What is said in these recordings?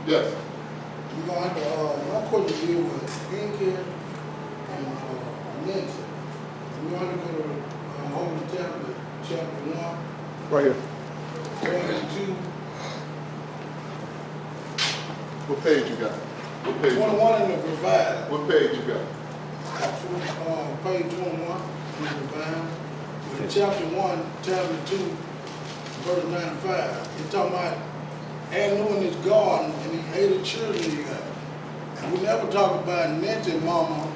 Yes. We're going to have to, my question deal with Inky and Nancy. We're going to go to Holy Tablet, chapter 1, Right here. chapter 2, What page you got? What page? 21 in the revised. What page you got? Page 21 in the revised. Chapter 1, chapter 2, verse 95. It's talking about Anu in his garden and he hated children he got. And we never talk about Nancy mama.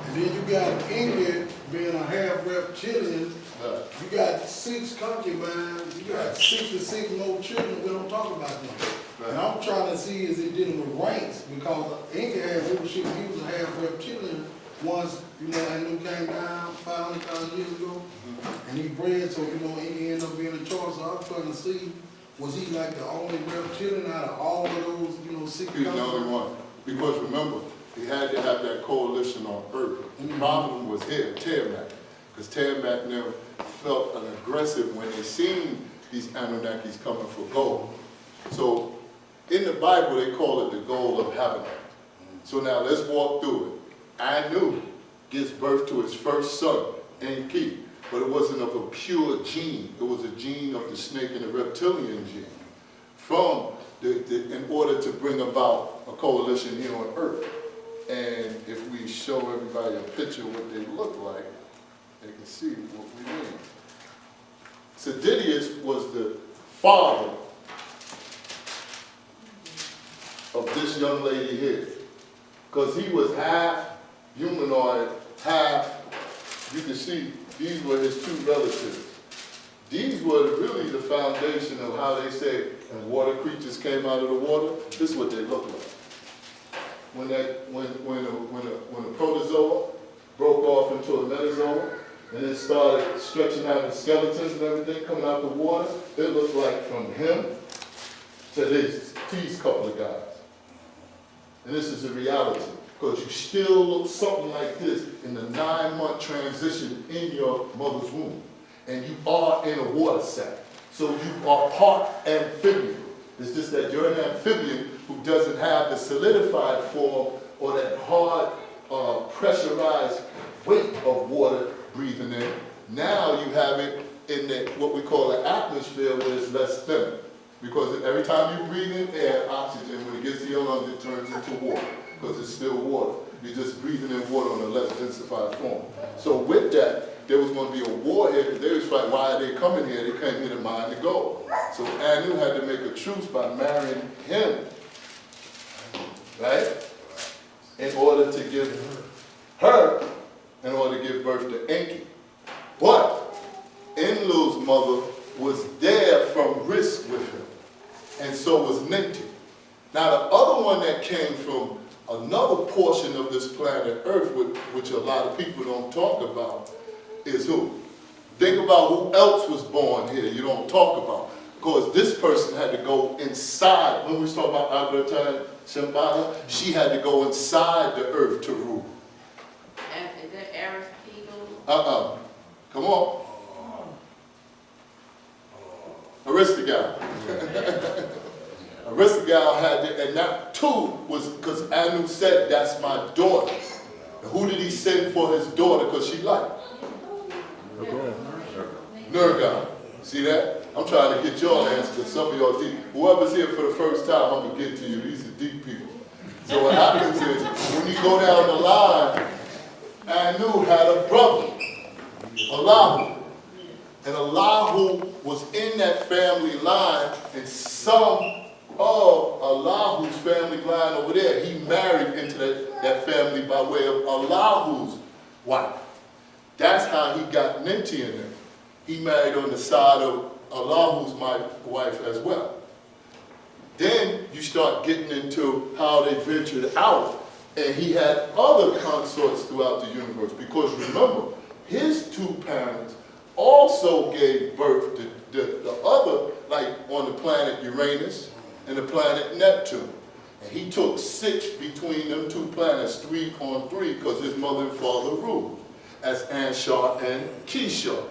And then you got Ingrid being a half reptilian. You got 6 concubines. You got 66 more children. We don't talk about them. Right. And I'm trying to see is it dealing with ranks because Ingrid had leadership. He was a half reptilian. Once, Anu came down 500,000 years ago, and he bred, so, he ended up being a choice. So I'm trying to see, was he like the only reptilian out of all of those, 6 He's the only one. Because remember, he had to have that coalition on Earth. The problem was here, Tiamat. Because Tiamat and them felt an aggressive when they seen these Anunnakis coming for gold. So in the Bible, they call it the gold of heaven. So now let's walk through it. Anu gives birth to his first son, Enki, but it wasn't of a pure gene. It was a gene of the snake and the reptilian gene. In order to bring about a coalition here on Earth. And if we show everybody a picture of what they look like, they can see what we mean. Sedidius was the father of this young lady here. Because he was half humanoid, half, you can see, these were his 2 relatives. These were really the foundation of how they say, and water creatures came out of the water, this is what they look like. When a protozoa broke off into a metazoa, and it started stretching out the skeletons and everything coming out the water, it looked like from him to these couple of guys. And this is the reality. Because you still look something like this in the 9-month transition in your mother's womb. And you are in a water sac. So you are part amphibian. It's just that you're an amphibian who doesn't have the solidified form or that hard, pressurized weight of water breathing in. Now you have it in what we call the atmosphere where it's less thin. Because every time you breathe in air, oxygen, when it gets to your lungs, it turns into water. Because it's still water. You're just breathing in water on a less densified form. So with that, there was going to be a war here, because they was like, why are they coming here? They came here to mine the gold. So Anu had to make a truce by marrying him, right? In order to give birth to Enki. But Enlil's mother was there from risk with him, and so was Ninti. Now the other one that came from another portion of this planet Earth, which a lot of people don't talk about, is who? Think about who else was born here you don't talk about. Because this person had to go inside. When we was talking about Agratai Shambhala, she had to go inside the earth to rule. And is that Aristotle? Come on. Aristotle. Aristotle had to, and that too was because Anu said, that's my daughter. And who did he send for his daughter? Because she liked Nergal. See that? I'm trying to get your answer because some of y'all deep. Whoever's here for the first time, I'm going to get to you. These are deep people. So what happens is, when you go down the line, Anu had a brother, Allahu. And Allahu was in that family line, and some of Allahu's family line over there, he married into that family by way of Allahu's wife. That's how he got Ninti in there. He married on the side of Allahu's wife as well. Then you start getting into how they ventured out, and he had other consorts throughout the universe, because remember, his 2 parents also gave birth to the other, like on the planet Uranus and the planet Neptune. And he took 6 between them 2 planets, 3 on 3, because his mother and father ruled as Anshar and Kishar.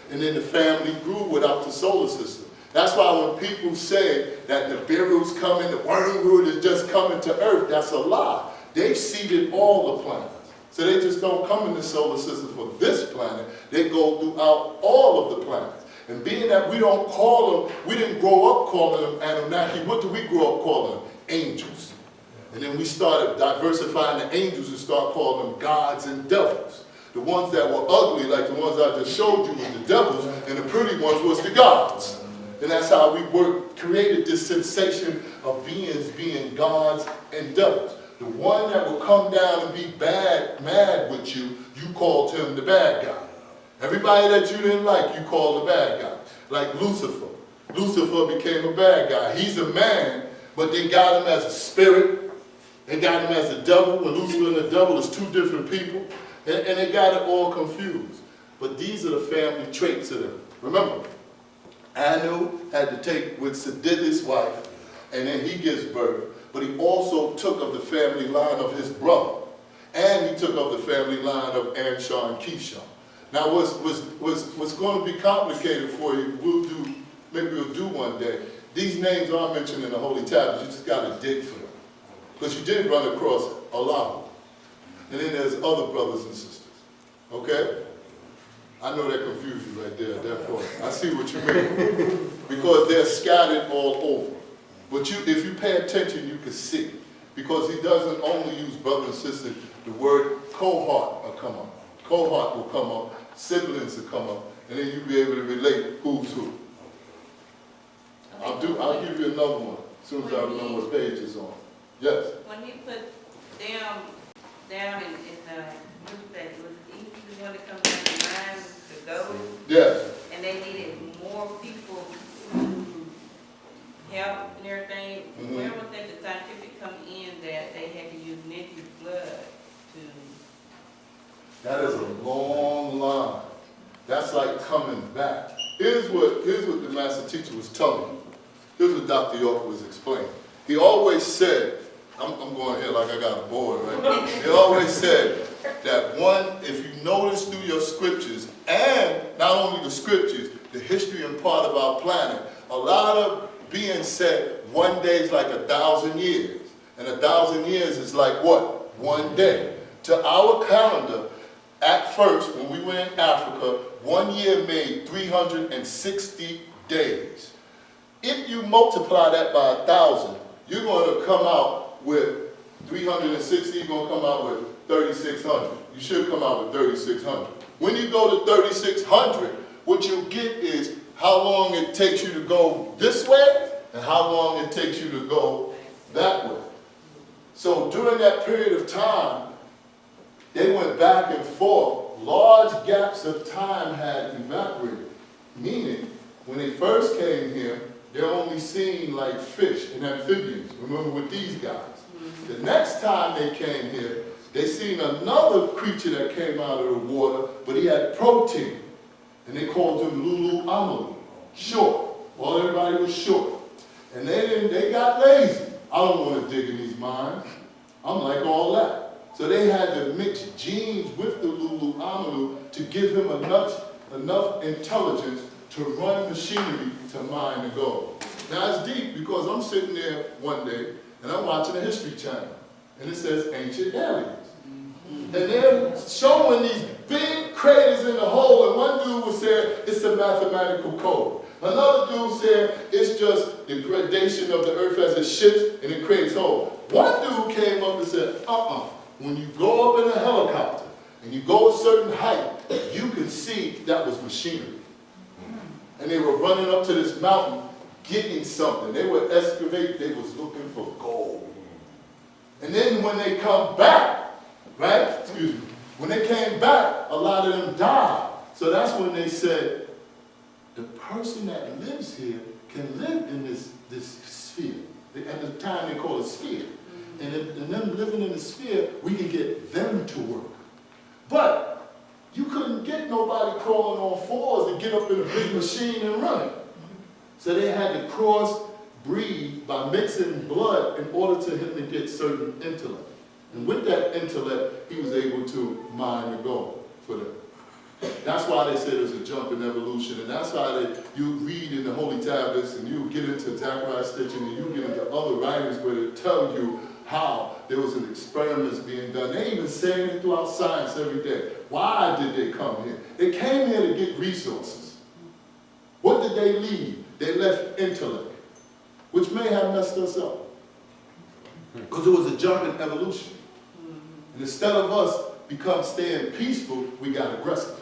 And then the family grew without the solar system. That's why when people say that the Nibiru's coming, the wormwood is just coming to Earth, that's a lie. They've seeded all the planets. So they just don't come in the solar system for this planet. They go throughout all of the planets. And being that we don't call them, we didn't grow up calling them Anunnaki, what do we grow up calling them? Angels. And then we started diversifying the angels and start calling them gods and devils. The ones that were ugly, like the ones I just showed you, was the devils, and the pretty ones was the gods. And that's how we created this sensation of beings being gods and devils. The one that will come down and be mad with you, you called him the bad guy. Everybody that you didn't like, you called the bad guy. Like Lucifer. Lucifer became a bad guy. He's a man, but they got him as a spirit. They got him as a devil. When Lucifer and the devil is two different people. And they got it all confused. But these are the family traits of them. Remember, Anu had to take with Sedith's wife, and then he gives birth. But he also took of the family line of his brother. And he took of the family line of Anshan and Kishon. Now what's going to be complicated for you, maybe we'll do one day. These names are mentioned in the Holy Tablets, you just got to dig for them. Because you did run across Allahu. And then there's other brothers and sisters. Okay? I know that confused you right there at that point. I see what you mean. Because they're scattered all over. But if you pay attention, you can see. Because he doesn't only use brother and sister, the word cohort will come up. Cohort will come up, siblings will come up, and then you'll be able to relate who's who. I'll give you another one as soon as I remember what page it's on. Yes? When he put down in the newspaper, was he the one that comes down the line to go? Yes. And they needed more people to help and everything. Mm-hmm. Where was that the scientific come in that they had to use negative blood to? That is a long line. That's like coming back. Here's what the master teacher was telling you. Here's what Dr. York was explaining. He always said, I'm going here like I got a board, right? He always said that if you notice through your scriptures, and not only the scriptures, the history and part of our planet, a lot of beings said 1 day is like 1,000 years. And 1,000 years is like what? 1 day. To our calendar, at first, when we were in Africa, 1 year made 360 days. If you multiply that by 1,000, you're going to come out with 360, you're going to come out with 3,600. You should come out with 3,600. When you go to 3,600, what you'll get is how long it takes you to go this way and how long it takes you to go that way. So during that period of time, they went back and forth. Large gaps of time had evaporated. Meaning, when they first came here, they're only seeing like fish and amphibians. Remember with these guys. The next time they came here, they seen another creature that came out of the water, but he had protein. And they called him Lulu Amalu. Short. Well, everybody was short. And they got lazy. I don't want to dig in these mines. I'm like all that. So they had to mix genes with the Lulu Amalu to give him enough intelligence to run machinery to mine the gold. Now it's deep because I'm sitting there one day and I'm watching a History Channel and it says ancient aliens. And they're showing these big craters in the hole, and one dude was saying it's a mathematical code. Another dude said it's just the gradation of the earth as it shifts and it creates holes. One dude came up and said, when you go up in a helicopter and you go a certain height, you can see that was machinery. And they were running up to this mountain getting something. They were excavating, they was looking for gold. And then when they come back, right? Excuse me. When they came back, a lot of them died. So that's when they said, the person that lives here can live in this sphere. At the time they call it sphere. And them living in the sphere, we can get them to work. But you couldn't get nobody crawling on fours to get up in a big machine and run it. So they had to cross-breed by mixing blood in order to him to get certain intellect. And with that intellect, he was able to mine the gold for them. That's why they say there's a jump in evolution, and that's why you read in the Holy Tablets, and you get into Zechariah Stitching, and you get into other writings where they tell you how there was an experiments being done. They even saying it throughout science every day. Why did they come here? They came here to get resources. What did they leave? They left intellect, which may have messed us up. Because it was a jump in evolution. And instead of us staying peaceful, we got aggressive.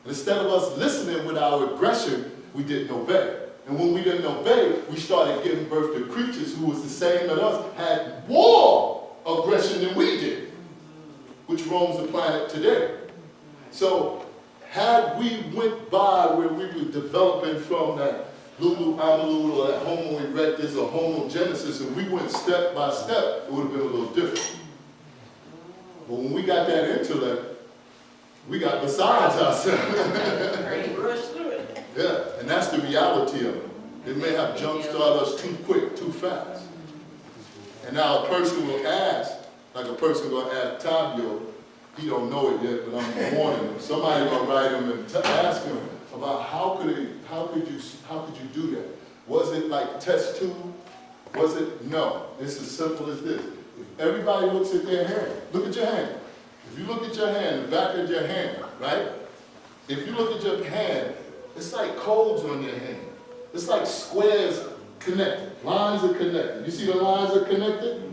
And instead of us listening with our aggression, we didn't obey. And when we didn't obey, we started giving birth to creatures who was the same as us, had more aggression than we did, which roams the planet today. So had we went by where we were developing from that Lulu Amalu or that Homo erectus or Homo genesis, and we went step by step, it would have been a little different. But when we got that intellect, we got besides ourselves. Yeah, and that's the reality of it. It may have jump-started us too quick, too fast. And now a person will ask, like a person will ask Tavio, he don't know it yet, but I'm warning him. Somebody gonna write him and ask him about how could you do that? Was it like test tube? Was it? No. It's as simple as this. If everybody looks at their hand, look at your hand. If you look at your hand, the back of your hand, right? If you look at your hand, it's like codes on your hand. It's like squares connected. Lines are connected. You see the lines are connected?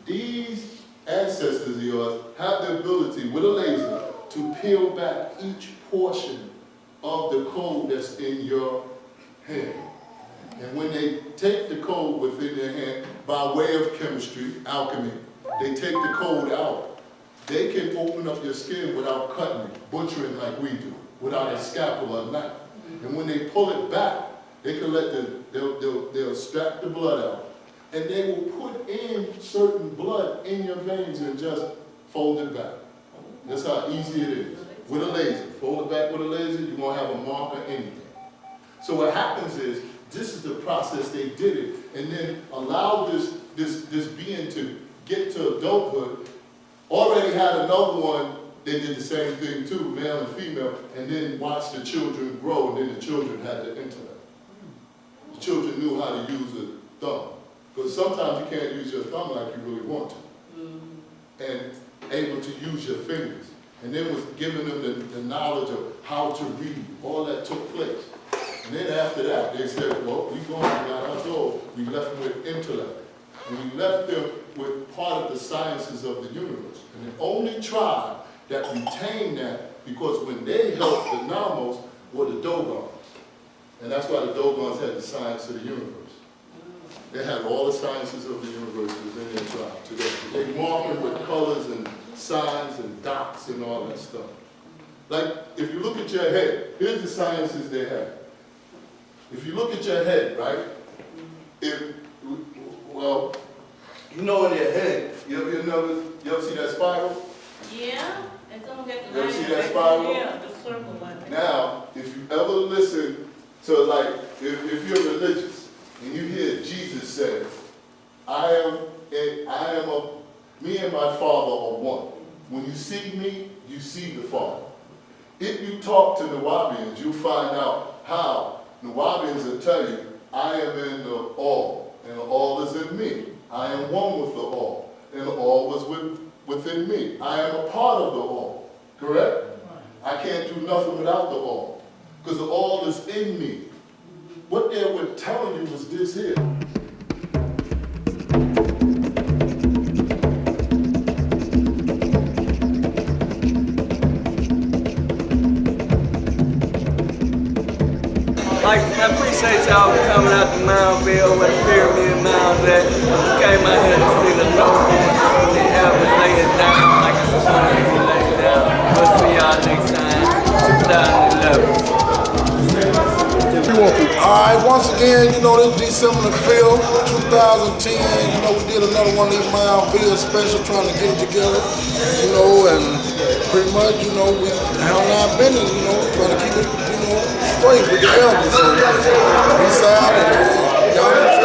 These ancestors of yours have the ability with a laser to peel back each portion of the code that's in your hand. And when they take the code within their hand, by way of chemistry, alchemy, they take the code out. They can open up your skin without cutting it, butchering like we do, without a scalpel or knife. And when they pull it back, they can they'll extract the blood out. And they will put in certain blood in your veins and just fold it back. That's how easy it is. With a laser. Fold it back with a laser, you won't have a mark or anything. So what happens is, this is the process they did it, and then allowed this being to get to adulthood. Already had another one, they did the same thing too, male and female, and then watched the children grow, and then the children had the intellect. The children knew how to use a thumb. Because sometimes you can't use your thumb like you really want to. And able to use your fingers. And then was giving them the knowledge of how to read. All that took place. And then after that, they said, well, we got our goal. We left them with intellect. And we left them with part of the sciences of the universe. And the only tribe that retained that, because when they helped the Namos, were the Dogons. And that's why the Dogons had the science of the universe. They had all the sciences of the universe within their tribe today. They mark them with colors and signs and dots and all that stuff. Like, if you look at your head, here's the sciences they have. If you look at your head, right? Well, you know in your head, you ever see that spiral? Yeah, and someone got the You ever see line that back spiral? there, the circle one. Now, if you ever listen to, like, if you're religious and you hear Jesus say, me and my Father are one. When you see me, you see the Father. If you talk to Nawabians, you'll find out how Nawabians will tell you, I am in the all, and the all is in me. I am one with the all, and the all was within me. I am a part of the all, correct? I can't do nothing without the all, because the all is in me. What they were telling you was this here. I appreciate y'all for coming out to Moundville where the pyramid mounds at. We came out here to see the Lord really ever lay it down like it's supposed to be laid down. We'll see y'all next time, 2011. Alright, once again, this December the 5th, 2010, we did another one of these Moundville special trying to get it together, and pretty much, we handle our business, trying to keep it, straight with the elders. So, peace out, and y'all